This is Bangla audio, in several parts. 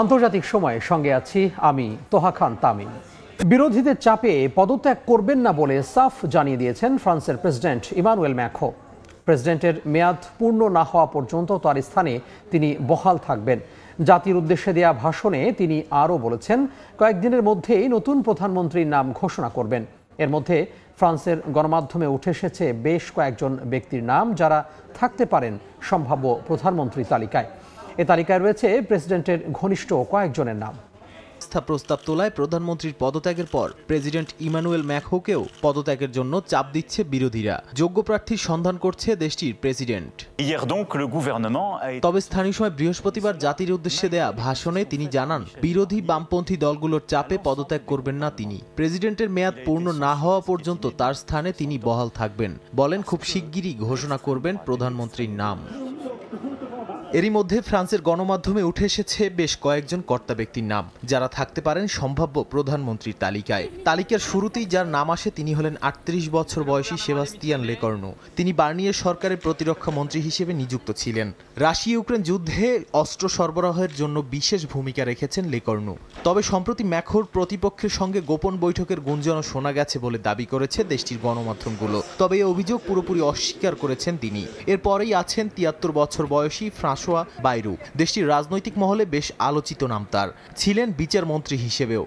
আন্তর্জাতিক সময়ে সঙ্গে আছি আমি তোহা খান তামিম। বিরোধীদের চাপে পদত্যাগ করবেন না বলে সাফ জানিয়ে দিয়েছেন ফ্রান্সের প্রেসিডেন্ট ইমানুয়েল ম্যাক্রো। প্রেসিডেন্টের মেয়াদ পূর্ণ না হওয়া পর্যন্ত তার স্থানে তিনি বহাল থাকবেন। জাতির উদ্দেশ্যে দেয়া ভাষণে তিনি আরও বলেছেন, কয়েকদিনের মধ্যেই নতুন প্রধানমন্ত্রীর নাম ঘোষণা করবেন। এর মধ্যে ফ্রান্সের গণমাধ্যমে উঠে এসেছে বেশ কয়েকজন ব্যক্তির নাম যারা থাকতে পারেন সম্ভাব্য প্রধানমন্ত্রী তালিকায়। এ তালিকায় রয়েছে প্রেসিডেন্টের ঘনিষ্ঠ কয়েকজনের নাম। প্রস্তাব তোলায় প্রধানমন্ত্রীর পদত্যাগের পর প্রেসিডেন্ট ইমানুয়েল ম্যাক্রোকেও পদত্যাগের জন্য চাপ দিচ্ছে বিরোধীরা। যোগ্য প্রার্থীর সন্ধান করছে দেশটির প্রেসিডেন্ট। তবে স্থানীয় সময় বৃহস্পতিবার জাতির উদ্দেশ্যে দেয়া ভাষণে তিনি জানান, বিরোধী বামপন্থী দলগুলোর চাপে পদত্যাগ করবেন না তিনি। প্রেসিডেন্টের মেয়াদ পূর্ণ না হওয়া পর্যন্ত তার স্থানে তিনি বহাল থাকবেন। বলেন, খুব শিগগিরই ঘোষণা করবেন প্রধানমন্ত্রীর নাম। এরই মধ্যে ফ্রান্সের গণমাধ্যমে উঠে এসেছে বেশ কয়েকজন কর্তা ব্যক্তির নাম যারা থাকতে পারেন সম্ভাব্য প্রধানমন্ত্রীর তালিকায়। তালিকার শুরুতেই যার নাম আসে তিনি হলেন ৩৮ বছর বয়সী সেবাস্তিয়ান লেকর্নু। তিনি বার্নিয়ের সরকারের প্রতিরক্ষা মন্ত্রী হিসেবে নিযুক্ত ছিলেন। রাশিয়া ইউক্রেন যুদ্ধে অস্ত্র সরবরাহের জন্য বিশেষ ভূমিকা রেখেছেন লেকর্নু। তবে সম্প্রতি ম্যাক্রোর প্রতিপক্ষের সঙ্গে গোপন বৈঠকের গুঞ্জনও শোনা গেছে বলে দাবি করেছে দেশটির গণমাধ্যমগুলো। তবে এই অভিযোগ পুরোপুরি অস্বীকার করেছেন তিনি। এরপরেই আছেন ৭৩ বছর বয়সী ফ্রাঁসোয়া বাইরু। দেশটির রাজনৈতিক মহলে বেশ আলোচিত নাম তার। ছিলেন বিচারমন্ত্রী হিসেবেও।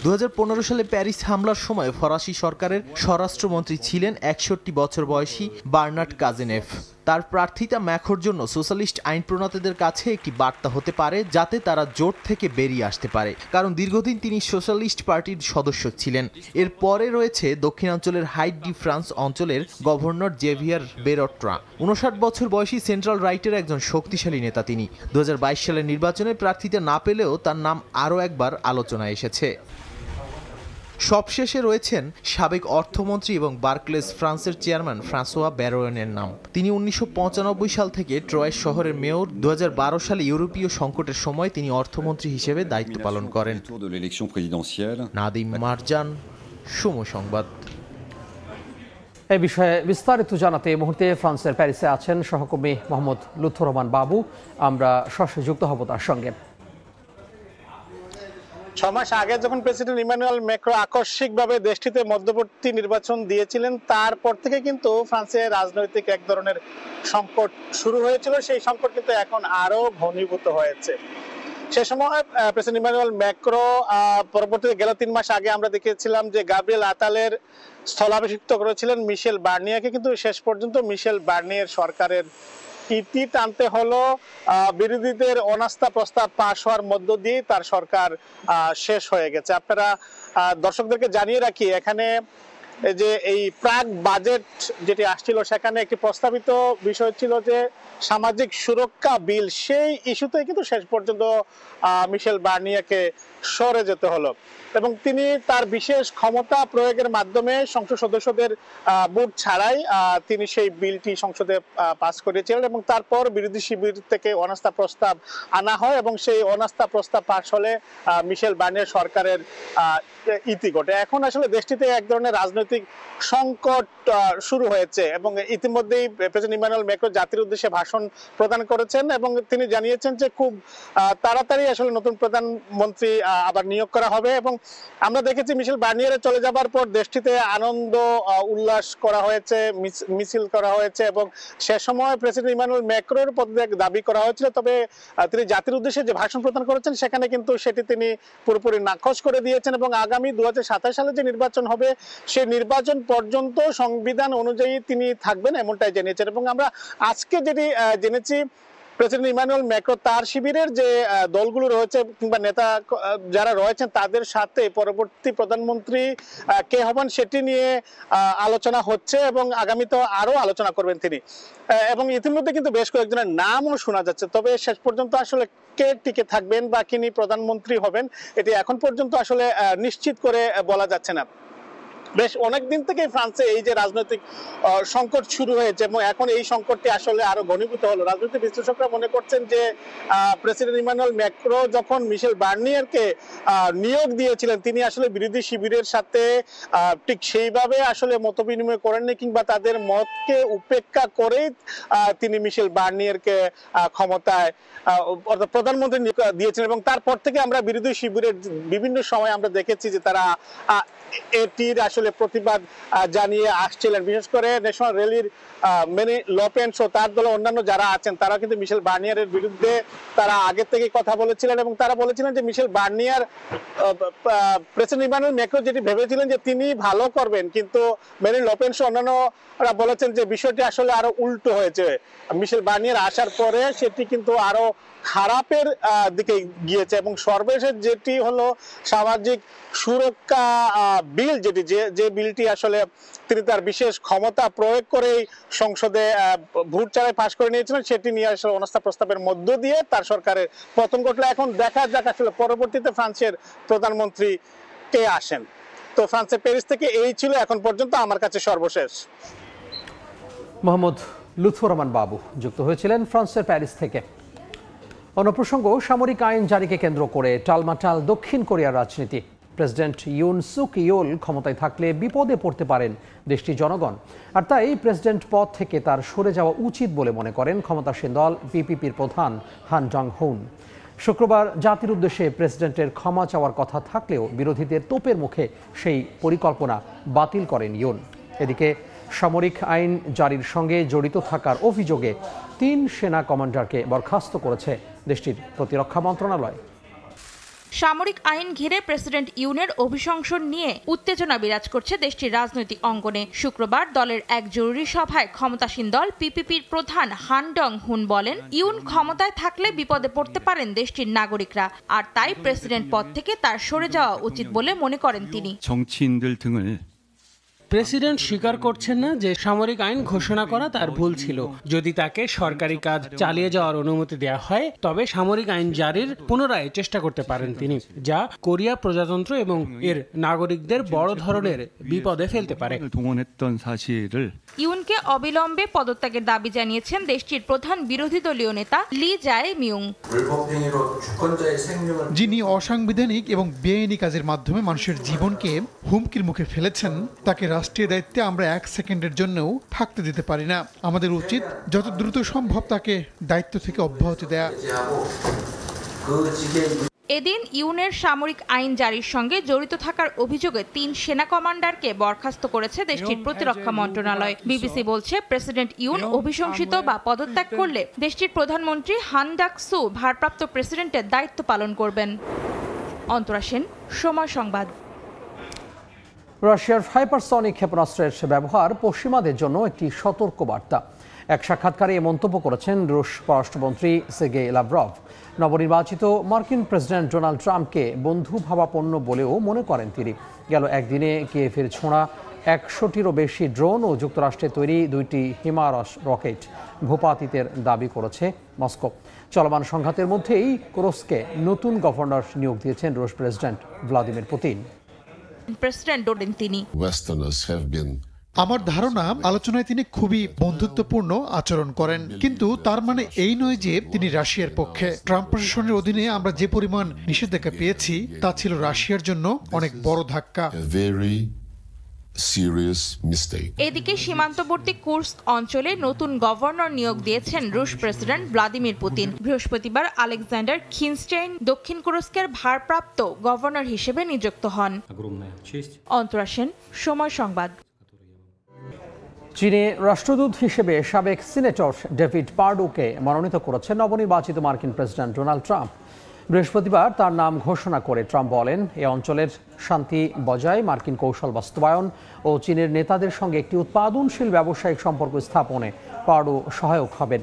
২০১৫ সালে প্যারিস হামলার সময় ফরাসি সরকারের স্বরাষ্ট্রমন্ত্রী ছিলেন ৬১ বছর বয়সী বার্নার্ড কাজেনেভ। তার প্রার্থিতা ম্যাক্রোর জন্য সোশ্যালিস্ট আইন প্রণেতাদের কাছে একটি বার্তা হতে পারে, যাতে তারা জোট থেকে বেরিয়ে আসতে পারে, কারণ দীর্ঘদিন তিনি সোশ্যালিস্ট পার্টির সদস্য ছিলেন। এর পরে রয়েছে দক্ষিণাঞ্চলের হাইট ডি ফ্রান্স অঞ্চলের গভর্নর জেভিয়ার বেরট্রা। ৫৯ বছর বয়সী সেন্ট্রাল রাইটের একজন শক্তিশালী নেতা তিনি। ২০২২ সালের নির্বাচনে প্রার্থিতা না পেলেও তার নাম আরও একবার আলোচনায় এসেছে। সবশেষে রয়েছেন সাবেক অর্থমন্ত্রী এবং বার্কলেস ফ্রান্সের চেয়ারম্যান ফ্রাঁসোয়া ব্যারোয়েনের নাম। তিনি ১৯৯৫ সাল থেকে ট্রয়েস শহরের মেয়র। ২০১২ সালে ইউরোপীয় সংকটের সময় তিনি অর্থমন্ত্রী হিসেবে দায়িত্ব পালন করেন। নাদিম মারজান, সময় সংবাদ। এই বিষয়ে বিস্তারিত জানাতে এই মুহূর্তে ফ্রান্সের প্যারিসে আছেন সহকর্মী মোহাম্মদ লুৎফর রহমান বাবু। আমরা সরাসরি যুক্ত হব তার সঙ্গে। ৬ মাস আগে যখন প্রেসিডেন্ট ইমানুয়েল ম্যাক্রো আকস্মিকভাবে দেশটিতে মধ্যবর্তী নির্বাচন দিয়েছিলেন, তারপর থেকে কিন্তু ফ্রান্সের রাজনৈতিক এক ধরনের সংকট শুরু হয়েছিল। সেই সংকট কিন্তু এখন আরো ঘনীভূত হয়েছে। সে সময় প্রেসিডেন্ট ইমানুয়েল ম্যাক্রো পরবর্তীতে গেল ৩ মাস আগে আমরা দেখেছিলাম যে গাব্রিয়েল আতালের স্থলাভিষিক্ত করেছিলেন মিশেল বার্নিয়াকে, কিন্তু শেষ পর্যন্ত মিশেল বার্নিয়ার সরকারের ইতি টানতে হলো। বিরোধীদের অনাস্থা প্রস্তাব পাশ হওয়ার মধ্য দিয়ে তার সরকার শেষ হয়ে গেছে। আপনারা দর্শকদেরকে জানিয়ে রাখি, এখানে যে এই প্রাক বাজেট যেটি আসছিল সেখানে একটি প্রস্তাবিত বিষয় ছিল যে সামাজিক সুরক্ষা বিল, সেই ইস্যুতে কিন্তু শেষ পর্যন্ত মিশেল বার্নিয়াকে সরে যেতে হলো এবং তিনি তার বিশেষ ক্ষমতা প্রয়োগের মাধ্যমে সংসদ সদস্যদের ভোট ছাড়াই তিনি সেই বিলটি সংসদে পাস করেছিলেন এবং তারপর বিরোধী শিবির থেকে অনাস্থা প্রস্তাব আনা হয় এবং সেই অনাস্থা প্রস্তাব পাস হলে মিশেল বার্নিয়ার সরকারের ইতি ঘটে। এখন আসলে দেশটিতে এক ধরনের রাজনৈতিক সংকট শুরু হয়েছে এবং ইতিমধ্যেই প্রেসিডেন্ট ইমানুয়েল ম্যাক্রো জাতির উদ্দেশ্যে ভাষণ প্রদান করেছেন এবং তিনি জানিয়েছেন যে খুব তাড়াতাড়ি আসলে নতুন প্রধানমন্ত্রী আবার নিয়োগ করা হবে। এবং আমরা দেখেছি মিশেল বার্নিয়ারে চলে যাবার পর দেশটিতে আনন্দ উল্লাস করা হয়েছে, মিছিল করা হয়েছে এবং সে সময় প্রেসিডেন্ট ইমানুয়েল ম্যাক্রোর পদত্যাগ দাবি করা হয়েছিল। তবে তিনি জাতির উদ্দেশ্যে যে ভাষণ প্রদান করেছেন সেখানে কিন্তু সেটি তিনি পুরোপুরি নাকচ করে দিয়েছেন এবং আগামী ২০২৭ সালে যে নির্বাচন হবে সেই নির্বাচন পর্যন্ত সংবিধান অনুযায়ী তিনি থাকবেন এমনটাই জেনেছেন। এবং আমরা আজকে যেটি জেনেছি, প্রেসিডেন্ট ইমানুয়েল ম্যাক্রো তার শিবিরের যে দলগুলো রয়েছে কিংবা নেতা যারা রয়েছেন তাদের সাথে পরবর্তী প্রধানমন্ত্রী কে হবেন সেটি নিয়ে আলোচনা হচ্ছে এবং আগামীতে আরো আলোচনা করবেন তিনি। এবং ইতিমধ্যে কিন্তু বেশ কয়েকজনের নামও শোনা যাচ্ছে, তবে শেষ পর্যন্ত আসলে কে টিকে থাকবেন বা কিনি প্রধানমন্ত্রী হবেন এটি এখন পর্যন্ত আসলে নিশ্চিত করে বলা যাচ্ছে না। বেশ অনেকদিন থেকেই ফ্রান্সে এই যে রাজনৈতিক সংকট শুরু হয়েছে এবং এখন এই সংকটটি আসলে আরো ঘনীভূত হলো। রাজনৈতিক বিশ্লেষকরা মনে করছেন যে প্রেসিডেন্ট ইমানুয়েল ম্যাক্রো যখন মিশেল বার্নিয়ারকে নিয়োগ দিয়েছিলেন, তিনি আসলে বিরোধী শিবিরের সাথে ঠিক সেইভাবে আসলে মতবিনিময় করেননি, কিংবা তাদের মতকে উপেক্ষা করেই তিনি মিশেল বার্নিয়ারকে ক্ষমতায় অর্থাৎ প্রধানমন্ত্রী দিয়েছেন। এবং তারপর থেকে আমরা বিরোধী শিবিরের বিভিন্ন সময় আমরা দেখেছি যে তারা এটির আসলে প্রতিবাদ জানিয়ে আসছিলেন। বিশেষ করে ন্যাশনাল র্যালির মেনি লপেন্স ও তার দলে অন্যান্য যারা আছেন তারা কিন্তু মিশেল বার্নিয়ারের বিরুদ্ধে তারা আগে থেকে কথা বলেছিলেন এবং তারা বলেছিলেন যে মিশেল বার্নিয়ার প্রেসিডেন্ট ইমানুয়েল ম্যাক্রো যেটি ভেবেছিলেন যে তিনি ভালো করবেন, কিন্তু মেনি লপেন্স ও অন্যান্যরা বলেছেন যে বিষয়টি আসলে আরো উল্টো হয়েছে। মিশেল বার্নিয়ার আসার পরে সেটি কিন্তু আরো খারাপের দিকে গিয়েছে। এবং সর্বশেষ যেটি হলো সামাজিক সুরক্ষা বিল, যেটি যে বিলটি আসলে তিনি তার বিশেষ ক্ষমতা প্রয়োগ করেই সংসদে ভোট ছাড়াই পাশ করে নিয়েছিলেন, সেটি নিয়ে আসলে অনাস্থা প্রস্তাবের মধ্য দিয়ে তার সরকারের পতন ঘটলো। এখন দেখা যাক আসলে পরবর্তীতে ফ্রান্সের প্রধানমন্ত্রী কে আসেন। তো ফ্রান্সের প্যারিস থেকে এই ছিল এখন পর্যন্ত আমার কাছে সর্বশেষ। মোহাম্মদ লুৎফর রহমান বাবু যুক্ত হয়েছিলেন ফ্রান্সের প্যারিস থেকে। অন্য প্রসঙ্গ, সামরিক আইন জারিকে কেন্দ্র করে টালমাটাল দক্ষিণ কোরিয়ার রাজনীতি। প্রেসিডেন্ট ইউন সুক ইয়োল ক্ষমতায় থাকলে বিপদে পড়তে পারেন দেশটির জনগণ, আর তাই প্রেসিডেন্ট পদ থেকে তার সরে যাওয়া উচিত বলে মনে করেন ক্ষমতাসীন দল পিপিপির প্রধান হান জং-হুন। শুক্রবার জাতির উদ্দেশ্যে প্রেসিডেন্টের ক্ষমা চাওয়ার কথা থাকলেও বিরোধীদের তোপের মুখে সেই পরিকল্পনা বাতিল করেন ইউন। এদিকে সামরিক আইন জারির সঙ্গে জড়িত থাকার অভিযোগে 3 সেনা কমান্ডারকে বরখাস্ত করেছে দেশটির প্রতিরক্ষা মন্ত্রণালয়। সামরিক আইন ঘিরে প্রেসিডেন্ট ইউনের অভিশংসন নিয়ে উত্তেজনা বিরাজ করছে দেশটির রাজনৈতিক অঙ্গনে। শুক্রবার দলের এক জরুরি সভায় ক্ষমতাসীন দল পিপিপির প্রধান হান ডং-হুন বলেন, ইউন ক্ষমতায় থাকলে বিপদে পড়তে পারেন দেশটির নাগরিকরা, আর তাই প্রেসিডেন্ট পদ থেকে তার সরে যাওয়া উচিত বলে মনে করেন তিনি। প্রেসিডেন্ট স্বীকার করছেন না যে সামরিক আইন ঘোষণা করা তার ভুল ছিল। যদি তাকে সরকারি কাজ চালিয়ে যাওয়ার অনুমতি দেওয়া হয় তবে সামরিক আইন জারির পুনরায় চেষ্টা করতে পারেন তিনি, যা কোরিয়া প্রজাতন্ত্র এবং এর নাগরিকদের বড় ধরনের বিপদে ফেলতে পারে। ইউনকে অবিলম্বে পদত্যাগের দাবি জানিয়েছেন দেশটির প্রধান বিরোধী দলীয় নেতা লি জায় মিউং। যিনি অসাংবিধানিক এবং বেআইনি কাজের মাধ্যমে মানুষের জীবনকে হুমকির মুখে ফেলেছেন, তাকে রাষ্ট্রীয় দায়িত্বে আমরা 1 সেকেন্ডের জন্যও থাকতে দিতে পারি না। আমাদের উচিত যত দ্রুত সম্ভব তাকে দায়িত্ব থেকে অব্যাহতি দেয়া। এদিন ইউনের সামরিক আইন জারির সঙ্গে জড়িত থাকার অভিযোগে 3 সেনা কমান্ডারকে বরখাস্ত করেছে দেশটির প্রতিরক্ষা মন্ত্রণালয়। বিবিসি বলছে, প্রেসিডেন্ট ইউন অভিশংসিত বা পদত্যাগ করলে দেশটির প্রধানমন্ত্রী হান ডাক-সু ভারপ্রাপ্ত প্রেসিডেন্টের দায়িত্ব পালন করবেন। অন্তরা সেন, সময় সংবাদ। রাশিয়ার হাইপারসনিক ক্ষেপণাস্ত্রের ব্যবহার পশ্চিমাদের জন্য একটি সতর্ক বার্তা। এক সাক্ষাৎকারে মন্তব্য করেছেন রুশ পররাষ্ট্রমন্ত্রী সের্গেই লাভরভ। নবনির্বাচিত মার্কিন প্রেসিডেন্ট ডোনাল্ড ট্রাম্পকে বন্ধুভাবাপন্ন বলেও মনে করেন তিনি। গেল একদিনে কিয়েভের ছোঁড়া 100টিরও বেশি ড্রোন ও যুক্তরাষ্ট্রের তৈরি 2টি হিমারস রকেট ভূপাতিতের দাবি করেছে মস্কো। চলমান সংঘাতের মধ্যেই কুরস্কে নতুন গভর্নর নিয়োগ দিয়েছেন রুশ প্রেসিডেন্ট ভ্লাদিমির পুতিন। আমার ধারণা, আলোচনায় তিনি খুবই বন্ধুত্বপূর্ণ আচরণ করেন, কিন্তু তার মানে এই নয় যে তিনি রাশিয়ার পক্ষে। ট্রাম্প প্রশাসনের অধীনে আমরা যে পরিমাণ নিষেধাজ্ঞা পেয়েছি তা ছিল রাশিয়ার জন্য অনেক বড় ধাক্কা। এদিকে সীমান্তবর্তী কুর্স্ক অঞ্চলে নতুন গভর্নর নিয়োগ দিয়েছেন রুশ প্রেসিডেন্ট ভ্লাদিমির পুতিন। বৃহস্পতিবার আলেকজান্ডার খিনস্টেইন দক্ষিণ কুরস্কের ভারপ্রাপ্ত গভর্নর হিসেবে নিযুক্ত হন। অন্তরা সেন, সময় সংবাদ। চীনে রাষ্ট্রদূত হিসেবে সাবেক সিনেটর ডেভিড পার্ডুকে মনোনীত করেছেন নবনির্বাচিত মার্কিন প্রেসিডেন্ট ডোনাল্ড ট্রাম্প। বৃহস্পতিবার তার নাম ঘোষণা করে ট্রাম্প বলেন, এ অঞ্চলের শান্তি বজায় মার্কিন কৌশল বাস্তবায়ন ও চীনের নেতাদের সঙ্গে একটি উৎপাদনশীল ব্যবসায়িক সম্পর্ক স্থাপনে পার্ডু সহায়ক হবেন।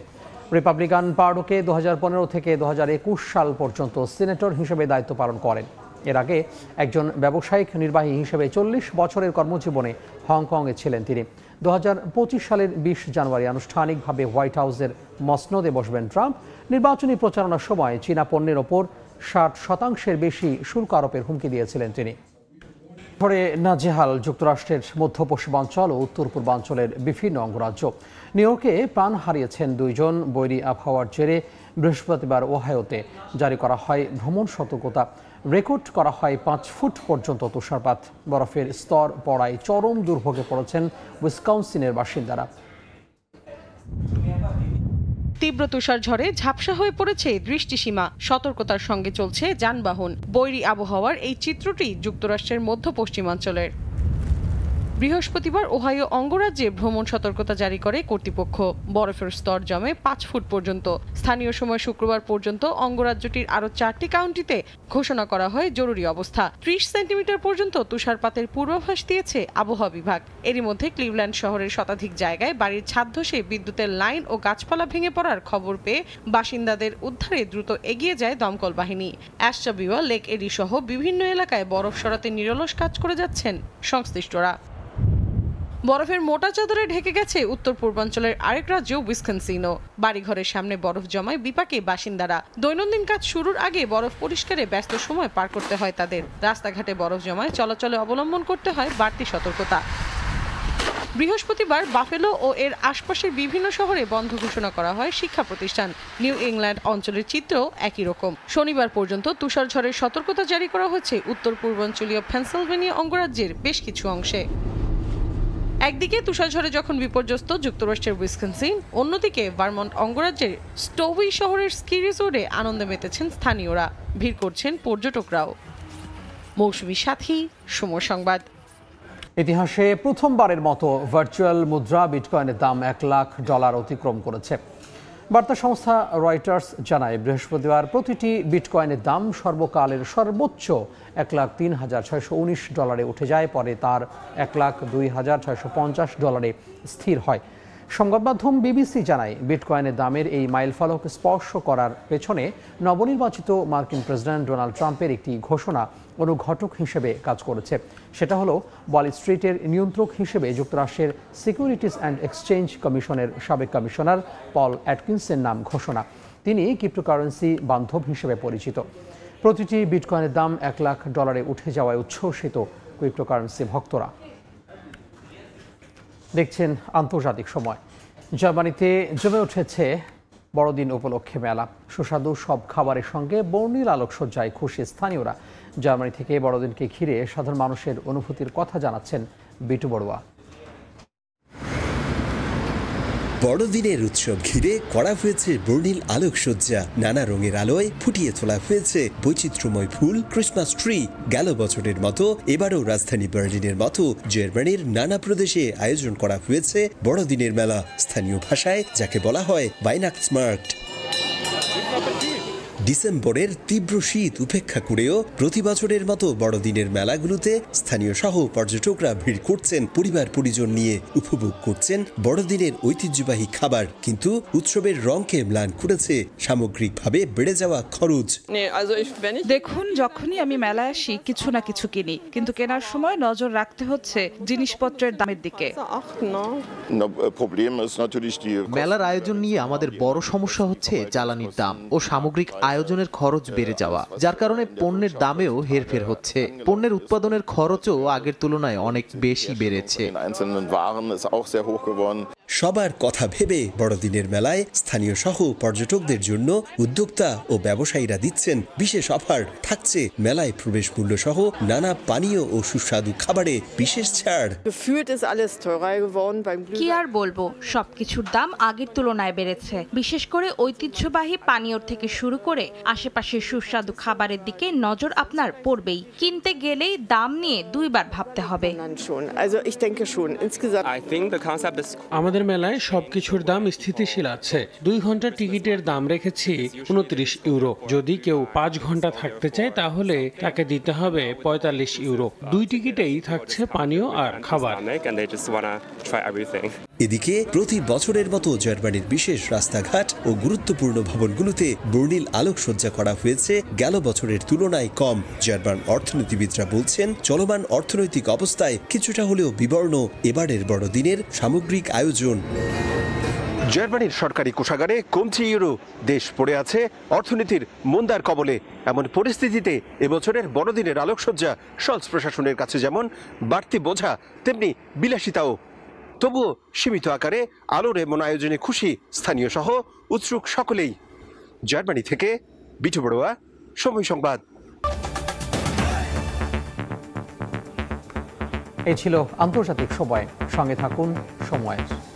রিপাবলিকান পার্ডুকে 2015 থেকে 2021 সাল পর্যন্ত সিনেটর হিসেবে দায়িত্ব পালন করেন। এর আগে একজন ব্যবসায়িক নির্বাহী হিসেবে 40 বছরের কর্মজীবনে হংকংয়ে ছিলেন তিনি। 2025 সালের 20 জানুয়ারি আনুষ্ঠানিকভাবে হোয়াইট হাউসের মসনদে বসবেন ট্রাম্প। নির্বাচনী প্রচারণার সময় চীনা পণ্যের ওপর 60% বেশি শুল্ক আরোপের হুমকি দিয়েছিলেন তিনি। পরে নাজেহাল যুক্তরাষ্ট্রের মধ্য পশ্চিমাঞ্চল ও উত্তর পূর্বাঞ্চলের বিভিন্ন অঙ্গরাজ্য। নিউ ইয়র্কে প্রাণ হারিয়েছেন 2 জন। বৈরী আবহাওয়ার জেরে বৃহস্পতিবার ওহাইওতে জারি করা হয় ভ্রমণ সতর্কতা। রেকর্ড করা হয় 5 ফুট পর্যন্ত তুষারপাত। বরফের স্তর পড়ায় চরম দুর্ভোগে পড়েছেন উইসকনসিনের বাসিন্দারা। তীব্র তুষার ঝড়ে ঝাপসা হয়ে পড়েছে দৃষ্টিসীমা, সতর্কতার সঙ্গে চলছে যানবাহন। বৈরী আবহাওয়ার এই চিত্রটি যুক্তরাষ্ট্রের মধ্য পশ্চিমাঞ্চলের। বৃহস্পতিবার ওহাইও অঙ্গরাজ্যে ভ্রমণ সতর্কতা জারি করে কর্তৃপক্ষ। বরফের স্তর জমে 5 ফুট পর্যন্ত। স্থানীয় সময় শুক্রবার পর্যন্ত অঙ্গরাজ্যটির আরও 4টি কাউন্টিতে ঘোষণা করা হয় জরুরি অবস্থা। 30 সেন্টিমিটার পর্যন্ত তুষারপাতের পূর্বাভাস দিয়েছে আবহাওয়া বিভাগ। এরই মধ্যে ক্লিভল্যান্ড শহরের শতাধিক জায়গায় বাড়ির ছাদ ধসে বিদ্যুতের লাইন ও গাছপালা ভেঙে পড়ার খবর পেয়ে বাসিন্দাদের উদ্ধারে দ্রুত এগিয়ে যায় দমকল বাহিনী। অ্যাশটাবিওয়া, লেক এরি সহ বিভিন্ন এলাকায় বরফ সরাতে নিরলস কাজ করে যাচ্ছেন সংশ্লিষ্টরা। বরফের মোটা চাদরে ঢেকে গেছে উত্তর পূর্বাঞ্চলের আরেক রাজ্য উইসকনসিনও। বাড়িঘরের সামনে বরফ জমায় বিপাকে বাসিন্দারা। দৈনন্দিন কাজ শুরুর আগে বরফ পরিষ্কারে ব্যস্ত সময় পার করতে হয় তাদের। রাস্তাঘাটে বরফ জমায় চলাচলে অবলম্বন করতে হয় বাড়তি সতর্কতা। বৃহস্পতিবার বাফেলো ও এর আশপাশের বিভিন্ন শহরে বন্ধ ঘোষণা করা হয় শিক্ষা প্রতিষ্ঠান। নিউ ইংল্যান্ড অঞ্চলের চিত্রও একই রকম। শনিবার পর্যন্ত তুষারঝড়ের সতর্কতা জারি করা হয়েছে উত্তর পূর্বাঞ্চলীয় পেনসিলভেনিয়া অঙ্গরাজ্যের বেশ কিছু অংশে। একদিকে তুষারঝড়ে যখন বিপর্যস্ত যুক্তরাষ্ট্রের উইসকনসিন, অন্যদিকে ভারমন্ট অঙ্গরাজ্যের স্টোউই শহরের স্কি রিসোর্টে আনন্দে মেতেছেন স্থানীয়রা। ভিড় করছেন পর্যটকরাও। মৌসুমী সাথী, সময় সংবাদ। ইতিহাসে প্রথমবারের মতো ভার্চুয়াল মুদ্রা বিটকয়েনের দাম $1 লাখ অতিক্রম করেছে। বার্তা সংস্থা রয়টার্স জানায়, বৃহস্পতিবার প্রতিটি বিটকয়েনের দাম সর্বকালের সর্বোচ্চ $1,03,619 উঠে যায়। পরে তার $1,02,650 স্থির হয়। সংবাদ মাধ্যম বিবিসি জানায়, বিটকয়েনের দামের এই মাইলফলক স্পর্শ করার পেছনে নবনির্বাচিত মার্কিন প্রেসিডেন্ট ডোনাল্ড ট্রাম্পের একটি ঘোষণা অনুঘটক হিসেবে কাজ করেছে। সেটা হলো ওয়াল স্ট্রিটের নিয়ন্ত্রক হিসেবে যুক্তরাষ্ট্রের সিকিউরিটিজ অ্যান্ড এক্সচেঞ্জ কমিশনের সাবেক কমিশনার পল অ্যাটকিনসের নাম ঘোষণা। তিনি ক্রিপ্টোকারেন্সি বান্ধব হিসেবে পরিচিত। প্রতিটি বিটকয়েনের দাম $1 লাখ উঠে যাওয়ায় উচ্ছ্বসিত ক্রিপ্টোকারেন্সি ভক্তরা। দেখছেন আন্তর্জাতিক সময়। জার্মানিতে জমে উঠেছে বড়দিন উপলক্ষে মেলা। সুস্বাদু সব খাবারের সঙ্গে বর্ণিল আলোকসজ্জায় খুশি স্থানীয়রা। জার্মানি থেকে বড়দিনকে ঘিরে সাধারণ মানুষের অনুভূতির কথা জানাচ্ছেন বিটু বড়ুয়া। বড়দিনের উৎসব ঘিরে করা হয়েছে বর্ণিল আলোকসজ্জা। নানা রঙের আলোয় ফুটিয়ে তোলা হয়েছে বৈচিত্র্যময় ফুল, ক্রিসমাস ট্রি। গেল বছরের মতো এবারও রাজধানী বার্লিনের মতো জার্মানির নানা প্রদেশে আয়োজন করা হয়েছে বড়দিনের মেলা। স্থানীয় ভাষায় যাকে বলা হয় ভাইনাক্সমার্কট। ডিসেম্বরের তীব্র শীত উপেক্ষা করেও প্রতি বছরের মতো বড়দিনের মেলাগুলোতে স্থানীয় সহ পর্যটকরা ভিড় করছেন পরিবার পরিজন নিয়ে, উপভোগ করছেন বড়দিনের ঐতিহ্যবাহী খাবার। কিন্তু উৎসবের রঙকে ম্লান করেছে সামগ্রিকভাবে বেড়ে যাওয়া খরচ। দেখুন, যখনই আমি মেলায় আসি কিছু না কিছু কিনি, কিন্তু কেনার সময় নজর রাখতে হচ্ছে জিনিসপত্রের দামের দিকে। মেলার আয়োজন নিয়ে আমাদের বড় সমস্যা হচ্ছে জ্বালানির দাম ও সামগ্রিক আয়োজনের খরচ বেড়ে যাওয়া, যার কারণে পণ্যের দামেও হেরফের হচ্ছে। পণ্যের উৎপাদনের খরচও আগের তুলনায় অনেক বেশি বেড়েছে। সবার কথা ভেবে বড়দিনের মেলায় স্থানীয় সহ পর্যটকদের জন্য উদ্যোক্তা ও ব্যবসায়ীরা দিচ্ছেন বিশেষ অফার। থাকছে মেলায় প্রবেশ মূল্য সহ নানা পানীয় ও সুস্বাদু খাবারে বিশেষ ছাড়। কি আর বলবো, সবকিছুর দাম আগের তুলনায় বেড়েছে। বিশেষ করে ঐতিহ্যবাহী পানীয় থেকে শুরু করে আশেপাশের সুস্বাদু খাবারের দিকে নজর আপনার পড়বেই। কিনতে গেলেই দাম নিয়ে দুইবার ভাবতে হবে। আমাদের মেলায় সবকিছুর দাম স্থিতিশীল আছে। 2 ঘন্টার টিকিটের দাম রেখেছি €29। যদি কেউ 5 ঘন্টা থাকতে চায় তাহলে তাকে দিতে হবে €45। 2 টিকিটেই থাকছে পানীয় আর খাবার। এদিকে প্রতি বছরের মতো জার্মানির বিশেষ রাস্তাঘাট ও গুরুত্বপূর্ণ ভবনগুলোতে বর্ণিল আলোকসজ্জা করা হয়েছে গেল বছরের তুলনায় কম। জার্মান অর্থনীতিবিদরা বলছেন, চলমান অর্থনৈতিক অবস্থায় কিছুটা হলেও বিবর্ণ এবারের বড়দিনের সামগ্রিক আয়োজন। জার্মানির সরকারি কোষাগারে কমছে ইউরো, দেশ পড়ে আছে অর্থনীতির মন্দার কবলে। এমন পরিস্থিতিতে এবছরের বড়দিনের আলোকসজ্জা শলস প্রশাসনের কাছে যেমন বাড়তি বোঝা, তেমনি বিলাসিতাও। তবুও সীমিত আকারে আলোর এমন আয়োজনে খুশি স্থানীয় সহ উৎসুক সকলেই। জার্মানি থেকে বিটু বড়ুয়া, সময় সংবাদ। এই ছিল আন্তর্জাতিক সময়। সঙ্গে থাকুন সময়ের।